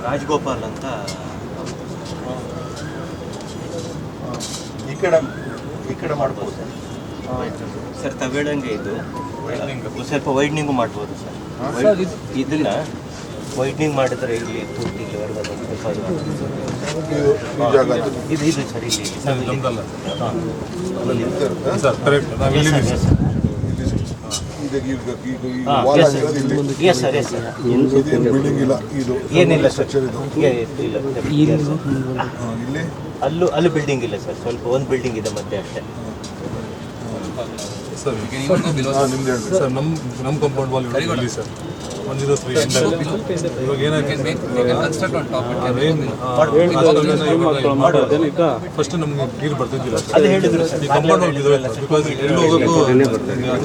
ರಾಜಗೋಪಾಲ್ ಅಂತ ಈ ಕಡೆ ಮಾಡ್ಬೋದು ಸರ್. ಸರ್ ತವೇಳಂಗೆ ಇದು ಸ್ವಲ್ಪ ವೈಡ್ನಿಂಗು ಮಾಡ್ಬೋದು ಸರ್. ಇದನ್ನ ವೈಡ್ನಿಂಗ್ ಮಾಡಿದ್ರೆ ಇಲ್ಲಿ ತುರ್ತಿವರೆಗೂ ಈ ಜಾಗ ಇದು ಸರ್ ಇಲ್ಲಿ ನಮ್ದಲ್ಲ ಸರ್, ಕರೆಕ್ಟ್. ನಾವು ಇಲ್ಲಿದ್ದೀವಿ sir. Yes sir yes sir. Building ಇಲ್ಲ, ಇದು ಏನಿಲ್ಲ ಸರ್, ಇಲ್ಲಿ ಅಲ್ಲೂ ಬಿಲ್ಡಿಂಗ್ ಇಲ್ಲ ಸರ್. ಸ್ವಲ್ಪ ಒಂದು ಬಿಲ್ಡಿಂಗ್ ಇದೆ ಮಧ್ಯೆ ಅಷ್ಟೇ. ಸರ್ ಸರ್, ನಮ್ಮ ಕಾಂಪೌಂಡ್ ವಾಲ್ ಇಲ್ಲಿ ಸರ್ 103 ಇವಾಗ ಏನಾಗಿದೆ ಫಸ್ಟ್ ನಮ್ಗೆ ನೀರು ಬರ್ತಿದ್ದಿಲ್ಲ ಈ ಕಾಂಪೌಂಡ್ ವಾಲ್ ಬಿದ್ದೋಯ್ತು. ಬಿಕಾಸ್ ಎಲ್ಲೂ ಹೋಗೋಕ್ಕೂ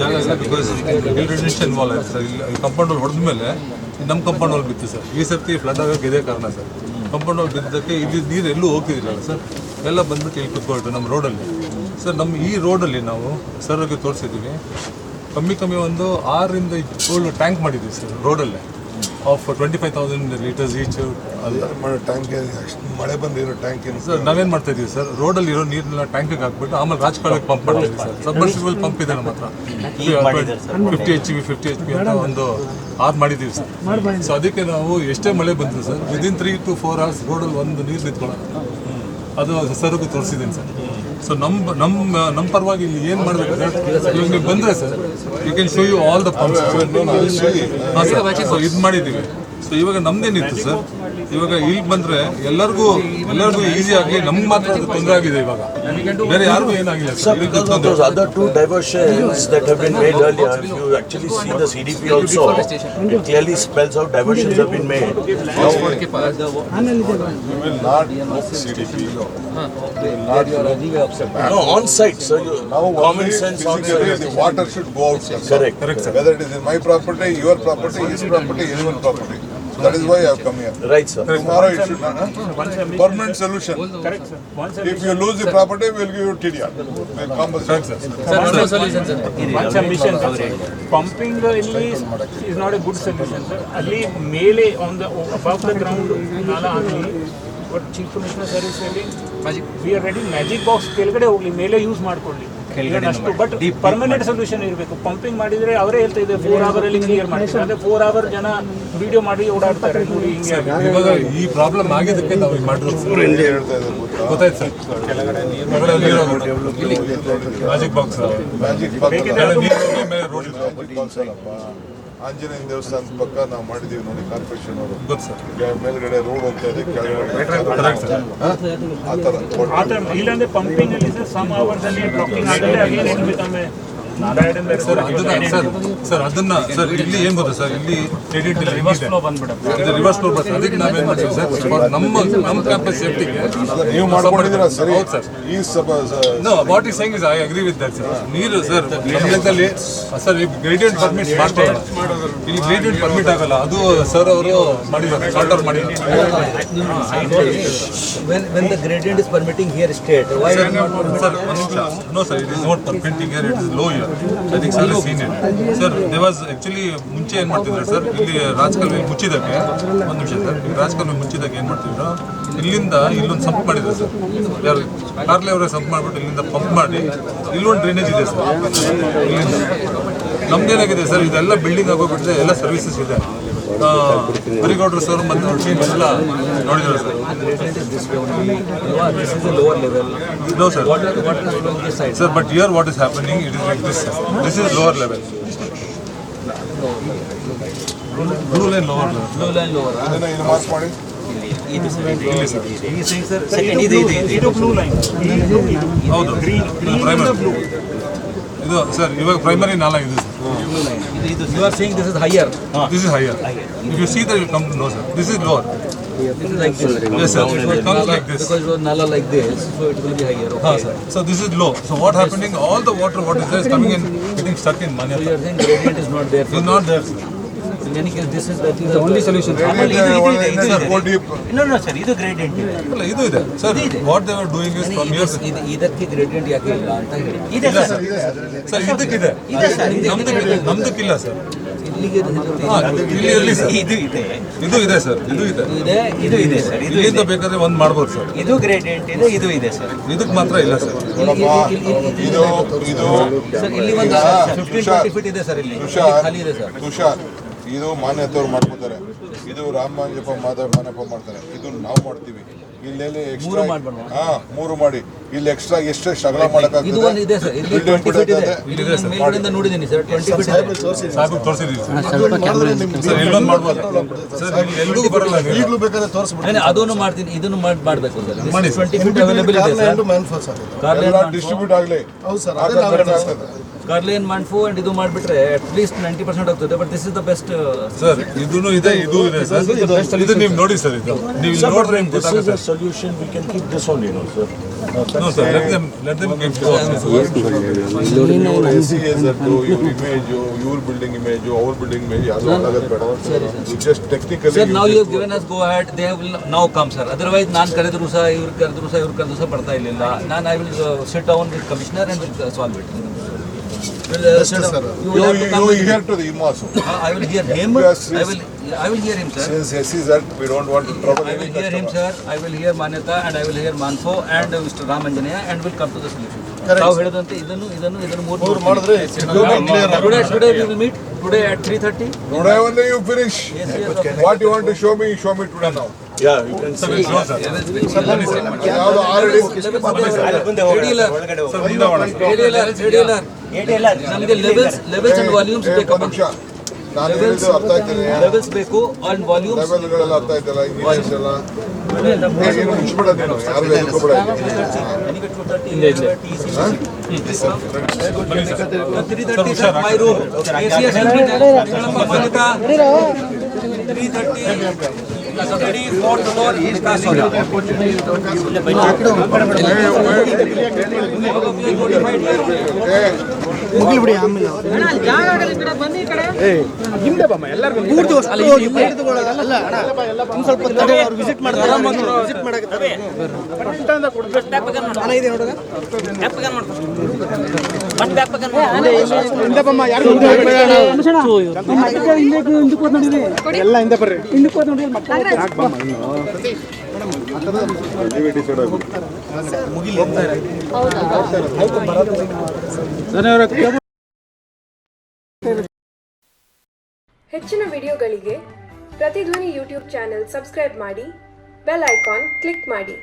ಜಾಗ ಇಲ್ಲ. ಬಿಕಾಸ್ ರೆಸಿಡೆನ್ಷಿಯಲ್ ಇನ್ವಾಲ್ವ್ ಆಯ್ತು ಸರ್. ಇಲ್ಲಿ ಕಾಂಪೌಂಡ್ ವಾಲ್ ಹೊಡೆದ ಮೇಲೆ ನಮ್ಮ ಕಾಂಪೌಂಡ್ ವಾಲ್ ಬಿತ್ತು ಸರ್. ಈ ಸರ್ತಿ ಫ್ಲಡ್ ಆಗೋಕ್ಕೆ ಇದೇ ಕಾರಣ ಸರ್. ಕಾಂಪೌಂಡ್ ವಾಲ್ ಬಿದ್ದಕ್ಕೆ ಇಲ್ಲಿ ನೀರು ಎಲ್ಲೂ ಹೋಗ್ತಿದ್ದಿಲ್ಲ ಸರ್. ಎಲ್ಲ ಬಂದ್ಬಿಟ್ಟು ಇಲ್ಲಿ ಕುತ್ಕೊಳ್ತು ನಮ್ಮ ರೋಡಲ್ಲಿ ಸರ್. ನಮ್ಮ ಈ ರೋಡಲ್ಲಿ ನಾವು ಸರ್ಗೆ ತೋರಿಸಿದ್ದೀವಿ, ಕಮ್ಮಿ ಒಂದು 6ರಿಂದ 7 ಟ್ಯಾಂಕ್ ಮಾಡಿದ್ದೀವಿ ಸರ್ ರೋಡಲ್ಲೇ, ಆಫ್ 25,000 ಲೀಟರ್ಸ್ ಈಚ್. ಟ್ಯಾಂಕ್ ಮಳೆ ಬಂದಿರೋ ಟ್ಯಾಂಕ್ ಏನು ಸರ್ ನಾವೇನು ಮಾಡ್ತಾ ಇದ್ದೀವಿ ಸರ್, ರೋಡಲ್ಲಿ ಇರೋ ನೀರನ್ನ ಟ್ಯಾಂಕಿಗೆ ಹಾಕ್ಬಿಟ್ಟು ಆಮೇಲೆ ರಾಜಕಾಲಕ್ಕೆ ಪಂಪ್ ಮಾಡ್ತಾ ಇದ್ದೀವಿ ಸರ್. ಸಬ್ಮರ್ಸಿಬಲ್ ಪಂಪ್ ಇದೆ ನಮ್ಮ ಹತ್ರ, 50 HP 50 HP ಅಂತ ಒಂದು 6 ಮಾಡಿದ್ದೀವಿ ಸರ್. ಸೊ ಅದಕ್ಕೆ ನಾವು ಎಷ್ಟೇ ಮಳೆ ಬಂತು ಸರ್, ವಿದಿನ್ 3 to 4 hours ರೋಡಲ್ಲಿ ಒಂದು ನೀರು ನಿಂತ್ಕೊಳ್ಳೋಣ. ಅದು ಸರ್ಗೂ ತೋರಿಸಿದ್ದೀನಿ ಸರ್. ಸೊ ನಮ್ಮ ಪರವಾಗಿ ಇಲ್ಲಿ ಏನು ಮಾಡಬೇಕು ಸರ್, ಇವಾಗ ನೀವು ಬಂದರೆ sir, you can show you all the pumps. ಹಾಂ ಸರ್, ಸೊ ಇದು ಮಾಡಿದ್ದೀವಿ. ಸೊ ಇವಾಗ ನಮ್ದೇನಿತ್ತು ಸರ್, ಇವಾಗ ಇಲ್ಲಿ ಬಂದರೆ ಎಲ್ಲರಿಗೂ ಈಸಿ ಆಗಿ ನಮ್ಗೆ ಮಾತ್ರ ಅದು ತೊಂದರೆ ಆಗಿದೆ. ಇವಾಗ ಬೇರೆ ಯಾರಿಗೂ ಏನಾಗಿಲ್ಲ sir. Those other 2 diversions that have been made earlier, if you actually see the CDP also, it clearly spells out diversions have been made. We will not look CDP. No, on site, sir. Now Common sense on physically site. the water should go out. Correct. Sir. Whether it is in my property, your property, his property, anyone's property. That is why I have come here. Right, sir. Tomorrow it should not. Permanent solution. Correct, sir. If you lose the property, we will give you TDR. We'll compensate. One submission, pumping ಇಲ್ಲಿ is not a good solution, sir. ಅಲ್ಲಿ ಮೇಲೆ on the above the ground ನಾಲಾ ಆಗಲಿ, but chief commissioner service ಅಲ್ಲಿ we are ready magic box ಕೆಳಗಡೆ ಹೋಗ್ಲಿ, ಮೇಲೆ use ಮಾಡ್ಕೊಳ್ಳಿ ಅಷ್ಟು. ಬಟ್ ಪರ್ಮನೆಂಟ್ ಸೊಲ್ಯೂಷನ್ ಇರಬೇಕು. ಪಂಪಿಂಗ್ ಮಾಡಿದ್ರೆ ಅವರೇ ಹೇಳ್ತಾ ಇದೆ 4 hour ಅಲ್ಲಿ ಕ್ಲಿಯರ್ ಮಾಡ್ತಾರೆ. ಅದೇ 4 hour ಜನ ವಿಡಿಯೋ ಮಾಡಿ ಓಡಾಡ್ತಾರೆ ನೋಡಿ ಹಿಂಗೆ. ಇವಾಗ ಈ ಪ್ರಾಬ್ಲಮ್ ಆಗಿದ್ದಕ್ಕೆ ನಾವು ಈಗ ಮಾಡಿರೋದು ಗೊತ್ತಾಯ್ತು ಸರ್. ಮ್ಯಾಜಿಕ್ ಬಾಕ್ಸ್ ಆಂಜನೇಯ ದೇವಸ್ಥಾನದ ಪಕ್ಕ ನಾವು ಮಾಡಿದೀವಿ ನೋಡಿ, ಕಾರ್ಪೊರೇಷನ್ ಅವರು. ಗೊತ್ತು ಸರ್. ಮೇಲ್ಗಡೆ ರೋಡ್ ಹೋಗ್ತಾ ಇದೆ, ಕೆಳಗಡೆ ಆ ಥರ ಇಲ್ಲಾಂದ್ರೆ ಪಂಪಿಂಗ್ ಅಲ್ಲಿ ಸರ್ ಸಮ್ ಅವರ್ಸ್ ಅಲ್ಲಿ ಬ್ಲಾಕಿಂಗ್ ಆಗುತ್ತೆ, ಅಗೇನ್ ಇಟ್ ಬಿಕಮ್ ಸರ್ ಅದನ್ನ ಸರ್ ಇಲ್ಲಿ ಏನ್ ಗೊತ್ತಾ ಸರ್, ಇಲ್ಲಿ ಕ್ರೆಡಿಟ್ ಇಲ್ಲ, ರಿವರ್ಸ್ ಫ್ಲೋ ಬಂದ್ಬಿಡುತ್ತೆ. ಇದು ರಿವರ್ಸ್ ಫ್ಲೋ ಬರ್ತದೆ. ಅದಕ್ಕೆ ನಾವೇನ್ ಮಾಡ್ತೀವಿ ಸರ್, ನಮ್ಮ ಕ್ಯಾಂಪಸ್ ಸೇಫ್ಟಿಗೆ ನೀವು ಮಾಡ್ಕೊಂಡಿದ್ದೀರಾ ಸರಿ. ಹೌದು ಸರ್. ಈ know what is saying is I agree with that sir. ನೀರು ಸರ್ ನಮ್ಮಲ್ಲಿ ಸರ್ ಗ್ರೇಡಿಯಂಟ್ ಪರ್ಮಿಟ್ ಮಾಡ್ತಾರೆ, ಇಲ್ಲಿ ಗ್ರೇಡಿಯಂಟ್ ಪರ್ಮಿಟ್ ಆಗಲ್ಲ. ಅದು ಸರ್ ಅವರು ಮಾಡಿದ್ದಾರೆ, ಸಾರ್ಟ್ ಔಟ್ ಮಾಡಿದ್ದಾರೆ. When the gradient is permitting here state, why Sir, no sir, it is not permitting here, it is low here. I think sir has seen it. Sir, there was actually ಮುಂಚೆ ಏನು ಮಾಡ್ತಿದ್ರು sir, ಇಲ್ಲಿ ರಾಜಕಾಲುವೆ ಮುಚ್ಚಿದ್ದಕ್ಕೆ ಒಂದು ನಿಮಿಷ sir, ಇಲ್ಲಿ ರಾಜಕಾಲುವೆ ಮುಚ್ಚಿದ್ದಕ್ಕೆ ಏನು ಮಾಡ್ತಿದ್ರು, ಇಲ್ಲಿಂದ ಇಲ್ಲೊಂದು ಸಂಪ್ ಮಾಡಿದ್ರು ಸರ್. ಯಾರು ಕಾರ್ಲೆ ಅವರೇ ಸಂಪ್ ಮಾಡಿಬಿಟ್ಟು ಇಲ್ಲಿಂದ ಪಂಪ್ ಮಾಡಿ ಇಲ್ಲೊಂದು ಡ್ರೈನೇಜ್ ಇದೆ ಸರ್ ಇಲ್ಲಿಂದ. ನಮ್ದೇನಾಗಿದೆ ಸರ್, ಇದೆಲ್ಲ ಬಿಲ್ಡಿಂಗ್ ಆಗೋಗ್ಬಿಟ್ಟಿದೆ, ಎಲ್ಲ ಸರ್ವಿಸಸ್ ಇದೆ. ಬರಿಗೌಡ್ರು ಸರ್ ಮತ್ತು ಟೀಮ್ ಎಲ್ಲ ನೋಡಿದ್ರು sir. this is the lower level? No sir. What is flowing this side? Sir, but here what is happening, it is like this. This is lower level. Blue line lower level. Blue line lower. ಇದನ್ನ ಇದು mark ಮಾಡಿ. ಇದು sir ಇಲ್ಲಿ sir. He is saying sir, second ಇದು blue line, ಹೌದು primary ಇದು sir, ಇವಾಗ primary ನಾಲ ಇದೆ sir. you are saying this is higher. This is higher. If you see that, you come to know sir. This is lower. This is like this. Yes sir. It comes like this. Because it was nala like this, so it will be higher. Okay. Sir. So this is low. So what happening? All the water what is there is coming in, getting stuck in So you Manyata. are saying gradient is not there. It is not there sir. In any case, this is that is The only solution. Sir, what do you? ಇನ್ನೊಂದು sir ಇದು gradient ಇದೆ. ಅಲ್ಲ, ಇದು ಇದೆ sir. What they were doing is from here. ಇದಕ್ಕೆ gradient ಯಾಕೆ ಇಲ್ಲ ಅಂತ ಹೇಳಿ. ಇದೆ ಇಲ್ಲ ಸರ್ ಸರ್. ಸರ್ ಇದಕ್ಕಿದೆ. ಇದೆ ಸರ್ ನಮ್ದಕ್ಕಿಲ್ಲ ಸರ್. ಇಲ್ಲಿಗೆ ಇಲ್ಲಿ ಎಲ್ಲಿ ಸರ್? ಇದು ಇದೆ, ಇದು ಇದೆ ಸರ್. ಇದು ಇದೆ. ಇದು ಇದೆ ಸರ್, ಇದು ಇಲ್ಲಿಂದ ಇದೆ, ಬೇಕಾದ್ರೆ ಒಂದು ಮಾಡ್ಬೋದು ಸರ್. ಇದು ಗ್ರೇಡಿಯಂಟ್ ಇದೆ, ಇದು ಇದೆ ಸರ್. ಇದಕ್ಕೆ ಮಾತ್ರ ಇಲ್ಲ ಸರ್. ಇದು ಸರ್ ಇಲ್ಲಿ ಒಂದು 15-20 ಫೀಟ್ ಇದೆ ಸರ್. ಇಲ್ಲಿ ಖಾಲಿ ಇದೆ ಸರ್. ತುಷಾರ್, ಇದು ಮಾನ್ಯತವ್ರು ಮಾಡ್ಕೋತಾರೆ, ಇದು ರಾಮಂಜಪ್ಪ ಮಾನಪ್ಪ ಮಾಡ್ತಾರೆ, ಇದು ನಾವು ಮಾಡ್ತೀವಿ. ಇಲ್ಲೆಲ್ಲಿ ಎಕ್ಸ್ಟ್ರಾ ಮೂರು ಮಾಡಿ ಇಲ್ಲಿ ಎಕ್ಸ್ಟ್ರಾ ಎಷ್ಟು ಅಗಲ ಇದು ಮಾಡಕ್ಕಾಗ್ತದೆ. ಒಂದು ಇದೆ ಸರ್. ಇಲ್ಲಿ 20 ಫೀಟ್ ಇದೆ. ಇಲ್ಲಿ ನಾನು ಮೇಲ್ಗಡೆಯಿಂದ ನೋಡಿದ್ದೀನಿ ಸರ್, 20 ಫೀಟ್ ಇದೆ. ಸಾಕು ತೋರಿಸಿದ್ದೀವಿ ಸರ್. ಇಲ್ಲೊಂದು ಮಾಡ್ಬೋದು ಸರ್. ಇಲ್ಲಿ ಎಲ್ಲಿಗೂ ಬರಲ್ಲ ನೀವು. ಈಗಲೂ ಬೇಕಾದ್ರೆ ತೋರಿಸ್ಬಿಡಿ. ಅದನ್ನು ಮಾಡ್ತೀನಿ, ಇದನ್ನು ಮಾಡಬೇಕು ಸರ್. ಮಾಡಿ ಸರ್. 20 ಫೀಟ್ ಅವೈಲೇಬಲ್ ಇದೆ ಸರ್. ಎಲ್ಲ ಡಿಸ್ಟ್ರಿಬ್ಯೂಟ್ ಆಗಲಿ. ಹೌದು ಸರ್, ಅದೇ ನಾವು ಕಾರ್ಲೇನ್ ಮನ್ಫು ಅಂಡ್ ಇದು ಮಾಡಿಬಿಟ್ರೆ ಅಟ್ ಲೀಸ್ಟ್ 90% ಆಗ್ತದೆ. But this is the best sir. ಇದೂ ಇದೆ, ಇದು ಇದೆ ಸರ್. ಇದು ನೀವು ನೋಡಿ ಸರ್. ಇದು ನೀವು ಇಲ್ಲಿ ನೋಡಿದ್ರೆ ನಿಮ್ಗೆ ಗೊತ್ತಾಗುತ್ತೆ. solution, we can keep this only, no, sir. No sir, let them give to us. ಇವ್ರ SEZ, ಇವ್ರ ಇಮೇಜು, ಇವ್ರ ಬಿಲ್ಡಿಂಗ್ ಇಮೇಜು, ಅವ್ರ ಬಿಲ್ಡಿಂಗ್ ಇಮೇಜ್ ಯಾವುದು ಅಲಾಗದು ಬೇಡ. Just technically sir. ನಾವು you given us go ahead, they will now come sir. Otherwise ನಾನು ಕರೆದ್ರು ಸಹ ಇವ್ರು ಕರೆದ್ರು ಸಹ ಬರ್ತಾ ಇರಲಿಲ್ಲ. ನಾನು I will sit down with commissioner and will solve it. you hear to the IMAS. I will hear him. Yes, I will hear him, sir. Since SEZ, we don't want to trouble I any will hear him, customer. sir. I will hear Manyata and I will hear Manfo and Mr. Ramanjanaya and will come to the solution. Correct. ನಾವು ಹೇಳಿದಂತೆ ಇದನ್ನು ಮೂರು ಮಾಡಿದ್ರೆ today we will meet today at 3:30. Today only you finish. What you want to show me today now. Yeah, you can Sir, say. we'll show sir. ಯಾವುದು already ಮುಂದೆ ಹೋಗೋಣ, ಒಳಗಡೆ ಹೋಗೋಣ. ADLR ನಮಗೆ ಲೆವೆಲ್ಸ್ ಅಂಡ್ ವಾಲ್ಯೂಮ್ಸ್ ಬೇಕು. ಒಂದು ನಿಮಿಷ, ನಾನು ಹೇಳಿದ್ದು ಅರ್ಥ ಆಯ್ತದೆ. ಲೆವೆಲ್ಸ್ ಬೇಕು ಅಂಡ್ ವಾಲ್ಯೂಮ್ಸ್. ಲೆವೆಲ್ಗಳೆಲ್ಲ ಅರ್ಥ ಆಯ್ತಲ್ಲ, ಇಂಜಿನಿಯರ್ಸ್ ಎಲ್ಲ ಏನು ಮುಚ್ಚಿಬಿಡ ನೀನು, ಯಾರು ಎದುರ್ಕೋಬೇಡ. My room. ACS will meet Manyata 3:30. Ready for tomorrow. ಮುಗಿಬಿಡಿ ಆಮೇಲೆ ಸ್ವಲ್ಪ ವಿಸಿಟ್ ಮಾಡ್ತಾರೆ. ವಿಸಿಟ್ ಮಾಡಕ್ಕೆ ಎಲ್ಲ ಹಿಂದೆ ಬರ್ರಿ. ಹೆಚ್ಚಿನ ವಿಡಿಯೋಗಳಿಗೆ ಪ್ರತಿಧ್ವನಿ ಯೂಟ್ಯೂಬ್ ಚಾನೆಲ್ ಸಬ್ಸ್ಕ್ರೈಬ್ ಮಾಡಿ, ಬೆಲ್ ಐಕಾನ್ ಕ್ಲಿಕ್ ಮಾಡಿ.